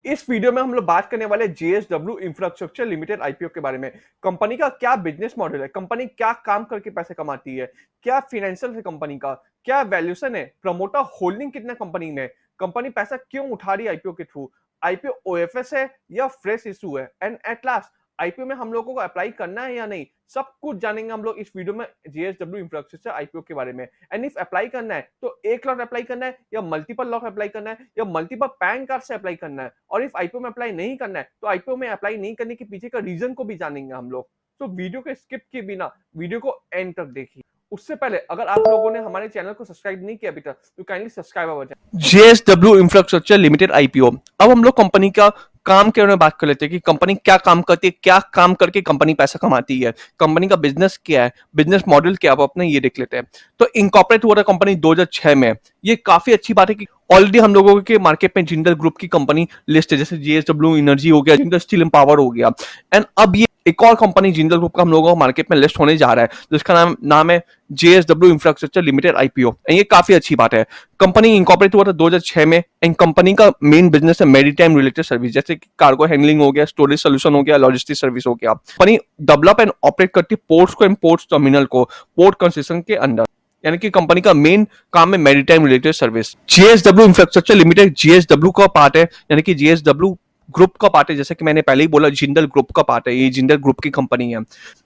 इस वीडियो में हम लोग बात करने वाले जेएसडब्ल्यू इंफ्रास्ट्रक्चर लिमिटेड आईपीओ के बारे में। कंपनी का क्या बिजनेस मॉडल है, कंपनी क्या काम करके पैसे कमाती है, क्या फाइनेंशियल है कंपनी का, क्या वैल्यूएशन है, प्रमोटर होल्डिंग कितना कंपनी में, कंपनी पैसा क्यों उठा रही है आईपीओ के थ्रू, आईपीओ ओएफएस है या फ्रेश इशू है, एंड एट लास्ट आईपीओ में हम लोगों को अप्लाई करना है या नहीं, सब कुछ जानेंगे हम लोग इस वीडियो में जेएसडब्ल्यू इंफ्रास्ट्रक्चर आईपीओ के बारे में। एंड इफ अप्लाई करना है तो एक लॉट अप्लाई करना है या मल्टीपल लॉट अप्लाई करना है या मल्टीपल पैन कार्ड से अप्लाई करना है, और इफ आईपीओ में अप्लाई नहीं करना है तो आईपीओ में अप्लाई नहीं करने के पीछे का रीजन को भी जानेंगे हम लोग। तो वीडियो को स्किप किए बिना वीडियो को एंड तक देखिए। उससे पहले अगर आप लोगों ने हमारे चैनल को सब्सक्राइब नहीं किया अभी तक तो kindly subscribe our channel. JSW infrastructure limited IPO. अब हम लोग कंपनी का काम के बारे में बात कर लेते हैं कि कंपनी क्या काम करती है, क्या काम करके कंपनी पैसा कमाती है, कंपनी का बिजनेस क्या है, बिजनेस मॉडल क्या है, अपने ये देख लेते हैं। तो इनकॉर्पोरेट हुआ था कंपनी 2006 में। ये काफी अच्छी बात है कि ऑलरेडी हम लोगों के मार्केट में जिंदल ग्रुप की कंपनी लिस्ट है, जैसे जेएसडब्ल्यू एनर्जी हो गया, जिंदल स्टील एंड पावर हो गया। एंड अब ये एक और कंपनी जिंदल ग्रुप का हम लोगों को मार्केट में लिस्ट होने जा रहा है, जिसका नाम है जेएसडब्ल्यू इंफ्रास्ट्रक्चर लिमिटेड आईपीओ। ये काफी अच्छी बात है। कंपनी इनकॉर्पोरेट हुआ था 2006 में। एंड कंपनी का मेन बिजनेस है मैरीटाइम रिलेटेड सर्विस, जैसे कि कार्गो हैंडलिंग हो गया, स्टोरेज सोल्यूशन हो गया, लॉजिस्टिक सर्विस हो गया। कंपनी डेवलप एंड ऑपरेट करती है पोर्ट्स को एंड पोर्ट्स टर्मिनल को पोर्ट कंसेशन के अंदर, यानी कि कंपनी का मेन काम है maritime related service. JSW infrastructure limited JSW का पार्ट है, यानी कि जेएसडब्ल्यू ग्रुप का पार्ट है। जैसे कि मैंने पहले ही बोला, जिंदल ग्रुप का पार्ट है, ये जिंदल ग्रुप की कंपनी है।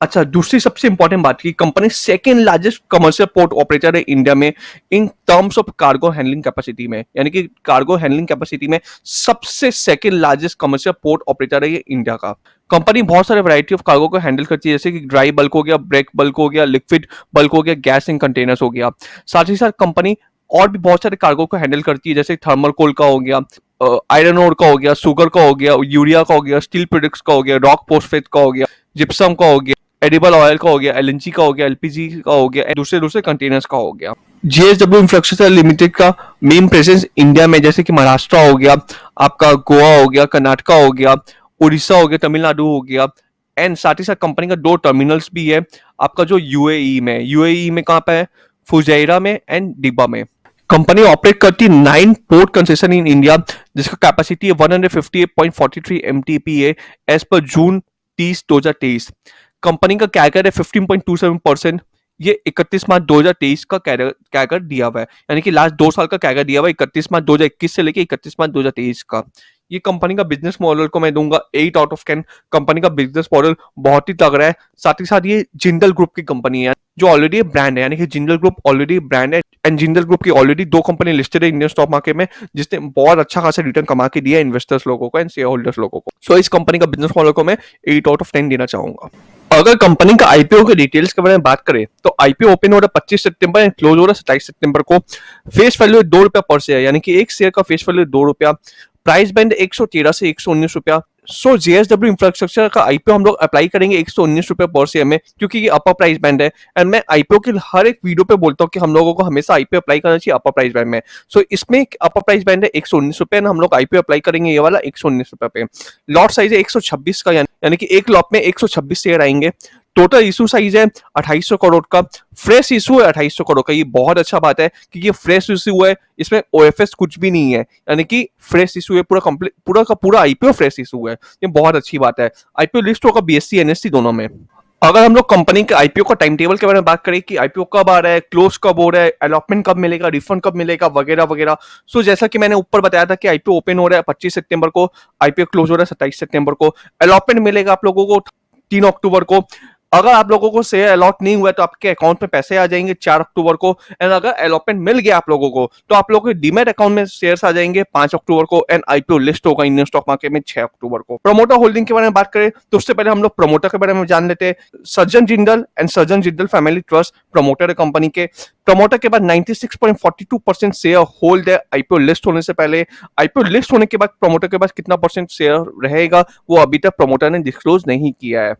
अच्छा, दूसरी सबसे इंपॉर्टेंट बात की company second largest commercial port operator है इंडिया में in terms of cargo handling capacity में, यानी कि कार्गो हैंडलिंग कैपेसिटी में सबसे second largest commercial port operator है ये इंडिया का। कंपनी बहुत सारे वैरायटी ऑफ कार्गो को हैंडल करती है, जैसे कि ड्राई बल्क हो गया, ब्रेक बल्क हो गया, लिक्विड बल्क हो गया, गैस इन कंटेनर्स हो गया। साथ ही साथ कंपनी और भी बहुत सारे कार्गो को हैंडल करती है, जैसे थर्मल कोल का हो गया, आयरन ओर का हो गया, शुगर का हो गया, यूरिया का हो गया, स्टील प्रोडक्ट्स का हो गया, रॉक फोस्फेट का हो गया, जिप्सम का हो गया, एडिबल ऑयल का हो गया, एलएनजी का हो गया, एलपीजी का हो गया, दूसरे दूसरे कंटेनर्स का हो गया। जेएसडब्ल्यू इंफ्रास्ट्रक्चर लिमिटेड का मेन प्रेजेंस इंडिया में, जैसे कि महाराष्ट्र हो गया, आपका गोवा हो गया, कर्नाटका हो गया, उड़ीसा हो गया, तमिलनाडु हो गया। एंड साथ ही साथ कंपनी का 2 टर्मिनल्स भी है, आपका जो यूएई में कहाँ पे है, फुजैरा में एंड डिब्बा में। कंपनी ऑपरेट करती है 9 पोर्ट कंसेशन इन इंडिया, जिसका कैपेसिटी है 158.43 एमटीपीए एज पर जून 30 2023। कंपनी का कैगर है 15.27%। ये 31 मार्च 2023 का कैगर दिया हुआ है, यानी कि लास्ट 2 साल का कैगर दिया हुआ है, 31 मार्च 2021 से लेके 31 मार्च 2023 का। ये कंपनी का बिजनेस मॉडल को मैं दूंगा 8 आउट ऑफ 10। कंपनी का बिजनेस मॉडल बहुत ही तगड़ा है। साथ ही साथ ये जिंदल ग्रुप की कंपनी है, जो ऑलरेडी ब्रांड है, यानी कि जिंदल ग्रुप ऑलरेडी ब्रांड है। एंड जिंदल ग्रुप की ऑलरेडी 2 कंपनी लिस्टेड है इंडियन स्टॉक मार्केट में, जिसने बहुत अच्छा खासा रिटर्न कमा के दिया इन्वेस्टर्स लोगों को एंड शेयर होल्डर्स लोगों को। सो इस कंपनी का बिजनेस मॉडल को मैं 8 आउट ऑफ 10 देना चाहूंगा। अगर कंपनी का आईपीओ के डिटेल्स के बारे में बात करें तो आईपीओ ओपन हो रहा है 25 सितंबर एंड क्लोज हो रहा है 27 सितंबर को। फेस वैल्यू 2 रुपया पर शेयर, यानी कि एक शेयर का फेस वैल्यू 2 रुपया। प्राइस बैंड 113 से 119 रुपया। सो जेएसडब्ल्यू इंफ्रास्ट्रक्चर का आईपीओ हम लोग अप्लाई करेंगे 119 रुपए पर शेयर में, क्योंकि ये अपर प्राइस बैंड है। एंड मैं आईपीओ के हर एक वीडियो पे बोलता हूँ कि हम लोगों को हमेशा आईपीओ अप्लाई करना चाहिए अपर प्राइस बैंड में। सो इसमें अपर प्राइस बैंड है 119 रुपए, हम लोग आईपीओ अप्लाई करेंगे ये वाला 119 रुपए पे। लॉट साइज है 126 का, यानी कि एक लॉट में 126 शेयर आएंगे। टोटल इशू साइज है 2800 करोड़ का। फ्रेश इशू है 2800 करोड़ का। ये बहुत अच्छा बात है कि ये फ्रेश इशू है, इसमें ओएफएस कुछ भी नहीं है, यानी कि फ्रेश इशू है, पूरा कंप्लीट पूरा का पूरा आईपीओ फ्रेश इशू है। ये बहुत अच्छी बात है। आईपीओ लिस्ट होगा बीएससी एनएससी दोनों में। अगर हम लोग कंपनी के आईपीओ का टाइम टेबल के बारे में बात करें कि आईपीओ कब आ रहा है, क्लोज कब हो रहा है, अलॉटमेंट कब मिलेगा, रिफंड कब मिलेगा, वगैरह वगैरह। सो जैसा कि मैंने ऊपर बताया था कि आईपीओ ओपन हो रहा है 25 सितंबर को, आईपीओ क्लोज हो रहा है 27 सितंबर को। अलॉटमेंट मिलेगा आप लोगों को 3 अक्टूबर को। अगर आप लोगों को शेयर अलॉट नहीं हुआ तो आपके अकाउंट में पैसे आ जाएंगे 4 अक्टूबर को। एंड अगर अलॉटमेंट मिल गया आप लोगों को तो आप लोगों के डीमैट अकाउंट में शेयर्स आ जाएंगे 5 अक्टूबर को। एंड आईपीओ लिस्ट होगा इंडियन स्टॉक मार्केट में 6 अक्टूबर को। प्रमोटर होल्डिंग के बारे में बात करें तो उससे पहले हम लोग प्रमोटर के बारे में जान लेते हैं। सज्जन Jindal and Sajjan Jindal family trust promoter है कंपनी के। प्रमोटर के बाद 96.42% शेयर होल्ड है आईपीओ लिस्ट होने से पहले। आईपीओ लिस्ट होने के बाद प्रमोटर के पास कितना परसेंट शेयर रहेगा वो अभी तक प्रमोटर ने डिस्क्लोज नहीं किया है।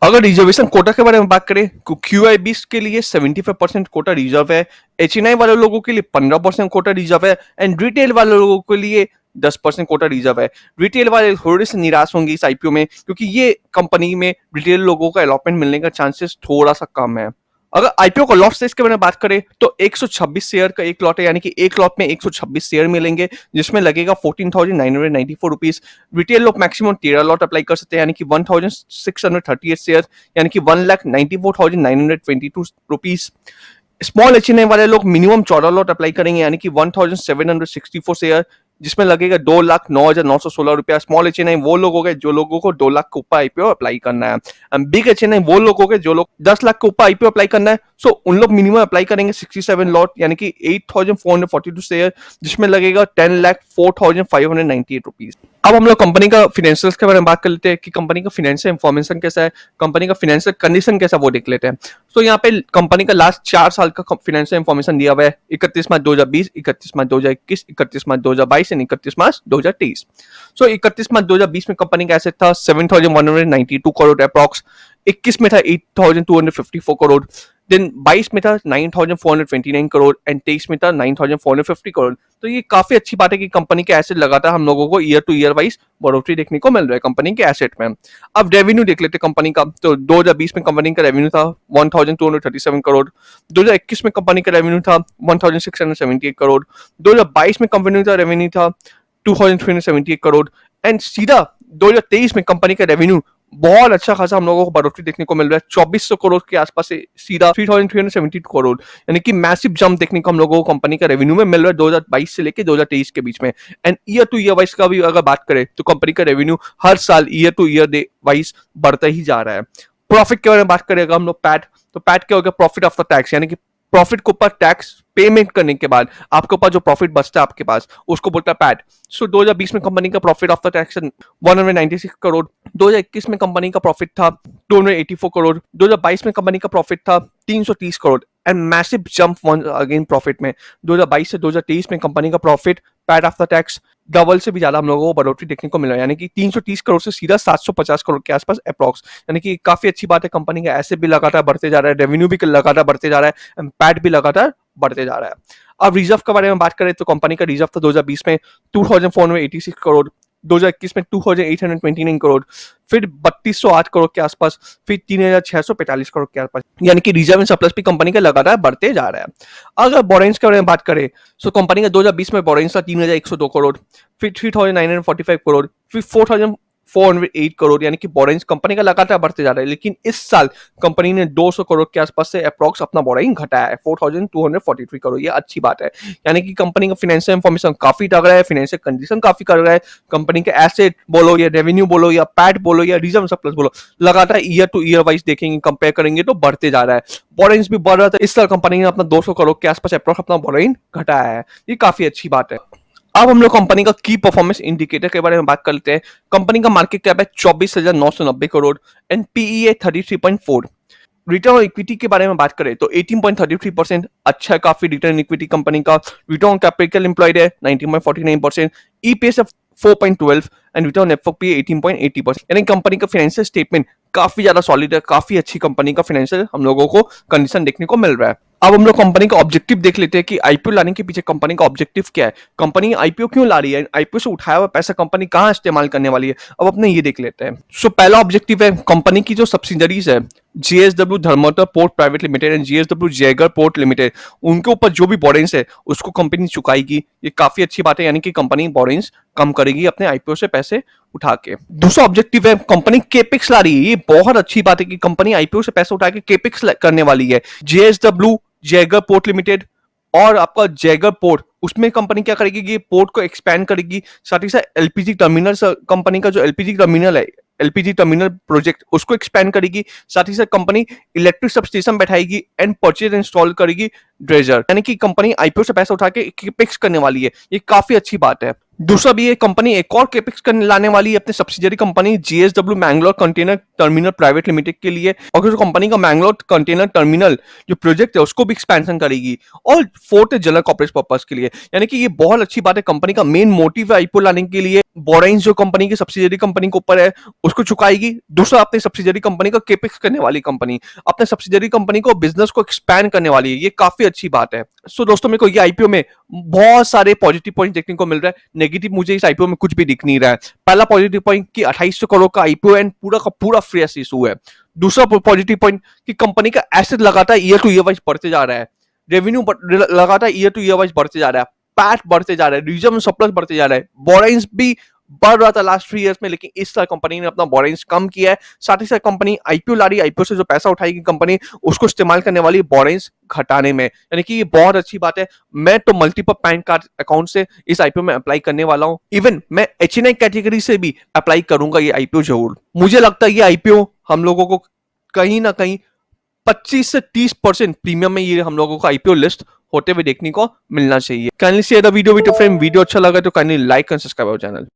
अगर रिजर्वेशन कोटा के बारे में बात करें तो क्यूआईबीस के लिए 75% कोटा रिजर्व है, एचएनआई वाले लोगों के लिए 15% कोटा रिजर्व है, एंड रिटेल वाले लोगों के लिए 10% कोटा रिजर्व है। रिटेल वाले थोड़े से निराश होंगे इस आईपीओ में, क्योंकि ये कंपनी में रिटेल लोगों का अलॉटमेंट मिलने का चांसेस थोड़ा सा कम है। अगर आईपीओ का लॉट साइज के बारे में बात करें तो 126 शेयर का एक लॉट है, यानी कि एक लॉट में 126 शेयर मिलेंगे, जिसमें लगेगा 14,994 रुपीज। रिटेल लोग मैक्सिमम 13 लॉट अप्लाई कर सकते हैं, यानी कि 1,638 शेयर, यानी कि 1,94,922 रुपीज। स्मॉल एच वाले लोग मिनिमम 14 लॉट अप्लाई करेंगे, यानी कि 1,764 शेयर, जिसमें लगेगा 2,09,916 रुपया। स्मॉल एच वो लोग हो गए जो लोगों को 2 लाख के ऊपर आईपीओ अप्लाई करना है। बिग एच वो लोग हो गए जो लोग 10 लाख के ऊपर आईपीओ अप्लाई करना है, सो उन लोग मिनिमम अप्लाई करेंगे 67 लॉट, यानी कि 8,442 शेयर, जिसमें लगेगा 10,04,598 रुपीज। अब हम लोग कंपनी का फाइनेंशियल्स के बारे में बात कर लेते हैं कि कंपनी का फाइनेंशियल इंफॉर्मेशन कैसा है, कंपनी का फाइनेंशियल कंडीशन कैसा, वो देख लेते हैं। तो यहाँ पे कंपनी का लास्ट 4 साल का फाइनेंशियल इंफॉर्मेशन दिया हुआ है, 31 मार्च 2020, 31 मार्च 2021, 31 मार्च 2022 एंड 31 मार्च 2023। सो 31 मार्च 2020 में कंपनी का एसेट था 7,192 करोड़ अप्रॉक्स, 21 में था 8,254 करोड़, देन 22 में था 9,429 करोड़ एंड 23 में था 9,450 करोड़। तो ये काफी अच्छी बात है कि कंपनी के एसेट लगातार हम लोगों को ईयर टू ईयर वाइज बढ़ोतरी देखने को मिल रहा है कंपनी के एसेट में। अब रेवेन्यू देख लेते हैं कंपनी का। तो 2020 में कंपनी का रेवेन्यू था 1,237 करोड़, 2021 में कंपनी का रेवेन्यू था 1,678 करोड़, 2022 में कंपनी का रेवेन्यू था 2,378 करोड़ एंड सीधा 2023 में कंपनी का रेवेन्यू बहुत अच्छा खासा हम लोगों को बढ़ोतरी देखने को मिल रहा है, 2400 करोड़ के आसपास से सीधा 3,372 करोड़, यानी कि मैसिव जंप देखने को हम लोगों को कंपनी का रेवेन्यू में मिल रहा है 2022 से लेके 2023 के बीच में। And year two year wise का भी अगर बात करें तो कंपनी का रेवेन्यू हर साल ईयर टू ईयर वाइज बढ़ता ही जा रहा है। प्रॉफिट के बारे में बात करें हम लोग पैट, तो पैट क्या होगा, प्रॉफिट आफ्टर टैक्स, यानी कि प्रॉफिट के ऊपर टैक्स पेमेंट करने के बाद आपके ऊपर जो प्रॉफिट बचता है आपके पास, उसको बोलता है पैट। सो 2020 में कंपनी का प्रॉफिट आफ्टर टैक्स 196 करोड़, 2021 में कंपनी का प्रॉफिट था 284 करोड़, 2022 में कंपनी का प्रॉफिट था 330 crore and massive jump one again profit में 2022 से 2023 में कंपनी का profit PAT after tax double से भी ज्यादा हम लोगों को बढ़ोतरी देखने को मिला, यानी कि 330 करोड़ से सीधा 750 करोड़ के आसपास अप्रॉक्स, यानी कि काफी अच्छी बात है। कंपनी का एसेट भी लगातार बढ़ते जा रहा है, रेवेन्यू भी लगातार बढ़ते जा रहा है, पैट भी लगातार बढ़ते जा रहा है। अब रिजर्व के बारे में बात करें तो कंपनी का रिजर्व था 2020 में 2,486 करोड़, 2021 में 2,829 करोड़, फिर 3,208 करोड़ के आसपास, फिर 3,645 करोड़ के आसपास, यानी कि रिजर्व एंड सरप्लस भी कंपनी का लगातार बढ़ते जा रहा है। अगर बोरेंस के बारे में बात करें तो कंपनी का 2020 में बोरेंस था 3,102 करोड़, फिर 3,945 करोड़, फिर 4,408 करोड़, यानी कि बोरेंस कंपनी का लगातार बढ़ते जा रहा है। लेकिन इस साल कंपनी ने 200 करोड़ के आसपास से अप्रॉक्स अपना बोरिंग घटाया है 4,243 करोड़, ये अच्छी बात है। यानी कि कंपनी का फाइनेंशियल इंफॉर्मेशन काफी तगड़ा है, फाइनेंशियल कंडीशन काफी कर रहा है, कंपनी के एसेट बोलो या रेवेन्यू बोलो या पैट बोलो या रिजर्व सरप्लस बोलो, लगातार ईयर टू ईयर वाइज देखेंगे, कंपेयर करेंगे तो बढ़ते जा रहा है। बोरेंस भी बढ़ रहा था, इस साल कंपनी ने अपना 200 करोड़ के आसपास अप्रॉक्स अपना बोरिंग घटाया है, ये काफी अच्छी बात है। अब हम लोग कंपनी का की परफॉर्मेंस इंडिकेटर के बारे में बात करते हैं। कंपनी का मार्केट कैप है 24,990 करोड़ एंड पीई है 33.4। रिटर्न ऑन इक्विटी के बारे में बात करें तो 18.33%, अच्छा है काफी रिटर्न इक्विटी कंपनी का। रिटर्न ऑन कैपिटल एम्प्लॉयड है 19.49%, ईपीएस 4.12 एंड रिटर्न एफओपी 18.80%, यानी कंपनी का फाइनेंशियल स्टेटमेंट काफी ज्यादा सॉलिड है, काफी अच्छी कंपनी का फाइनेंशियल हम लोगों को कंडीशन देखने को मिल रहा है। अब हम लोग कंपनी का ऑब्जेक्टिव देख लेते हैं कि आईपीओ लाने के पीछे कंपनी का ऑब्जेक्टिव क्या है, कंपनी आईपीओ क्यों ला रही है, आईपीओ से उठाया हुआ पैसा कंपनी कहां इस्तेमाल करने वाली है, अब अपने ये देख लेते हैं। सो पहला ऑब्जेक्टिव है कंपनी की जो सब्सिडरीज है JSW Dharamtar port private limited and JSW Jaigarh port limited, उनके ऊपर जो भी बोरेंस है उसको कंपनी चुकाएगी, ये काफी अच्छी बात है, यानी कि कंपनी बोरेंस कम करेगी अपने आईपीओ से पैसे उठा के। दूसरा ऑब्जेक्टिव है कंपनी केपिक्स ला रही है, ये बहुत अच्छी बात है कि कंपनी आईपीओ से पैसे उठा के केपिक्स करने वाली है। जेएसडब्ल्यू जयगर पोर्ट लिमिटेड और आपका जयगर पोर्ट, उसमें कंपनी क्या करेगी कि पोर्ट को एक्सपैंड करेगी, साथ ही साथ एलपीजी टर्मिनल, कंपनी का जो एलपीजी टर्मिनल है, एलपीजी टर्मिनल प्रोजेक्ट, उसको एक्सपैंड करेगी, साथ ही साथ कंपनी इलेक्ट्रिक सबस्टेशन बैठाएगी एंड परचेज इंस्टॉल करेगी ड्रेजर, यानी कि कंपनी आईपीओ से पैसा उठा के केपिक्स करने वाली है, ये काफी अच्छी बात है। दूसरा भी ये कंपनी एक और केपिक्स करने लाने वाली है अपने subsidiary company JSW Mangalore container terminal private limited के लिए, और जो कंपनी का मैंगलोर कंटेनर टर्मिनल जो प्रोजेक्ट है उसको भी एक्सपेंशन करेगी, और फोर्थ है जनरल कॉर्पोरेट पर्पस के लिए, यानी कि ये बहुत अच्छी बात है। कंपनी का मेन मोटिव है आईपीओ लाने के लिए बोरेंस जो कंपनी की सब्सिडियरी कंपनी के ऊपर है उसको चुकाएगी, दूसरा अपनी सब्सिडियरी कंपनी का केपिक्स करने वाली कंपनी अपने सब्सिडियरी कंपनी को बिजनेस को एक्सपैंड करने वाली है, ये काफी अच्छी बात है। सो दोस्तों मेरे को ये आईपीओ में बहुत सारे पॉजिटिव पॉइंट देखने को मिल रहा है, नेगेटिव मुझे इस आईपीओ में कुछ भी दिख नहीं रहा है। पहला पॉजिटिव पॉइंट कि 2,800 करोड़ का आईपीओ एंड पूरा का पूरा फ्रेश इशू है। दूसरा पॉजिटिव पॉइंट कि कंपनी का एसेट लगातार ईयर टू ईयर वाइज बढ़ते जा रहा है, रेवेन्यू लगातार ईयर टू ईयर वाइज बढ़ते जा रहा है, पैट बढ़ते जा रहा है, रिजर्व सरप्लस बढ़ते जा रहा है, बोरेंस भी बढ़ रहा था लास्ट 3 इयर्स में, लेकिन इस साल कंपनी ने अपना बोरेंस कम किया है। साथ ही साथ कंपनी आईपीओ ला रही है, आईपीओ से जो पैसा उठाएगी कंपनी उसको इस्तेमाल करने वाली बोरेंस घटाने में, यानी कि ये बहुत अच्छी बात है। मैं तो मल्टीपल पैन कार्ड अकाउंट से इस आईपीओ में अप्लाई करने वाला हूं, इवन मैं एचएनआई कैटेगरी से भी अप्लाई करूंगा ये आईपीओ जरूर। मुझे लगता है ये आईपीओ हम लोगों को कहीं ना कहीं 25 से 30% प्रीमियम में ये हम लोगों को आईपीओ लिस्ट होते हुए देखने को मिलना चाहिए। Kindly share the video with your friend. Video अच्छा लगा तो kindly like and subscribe our channel.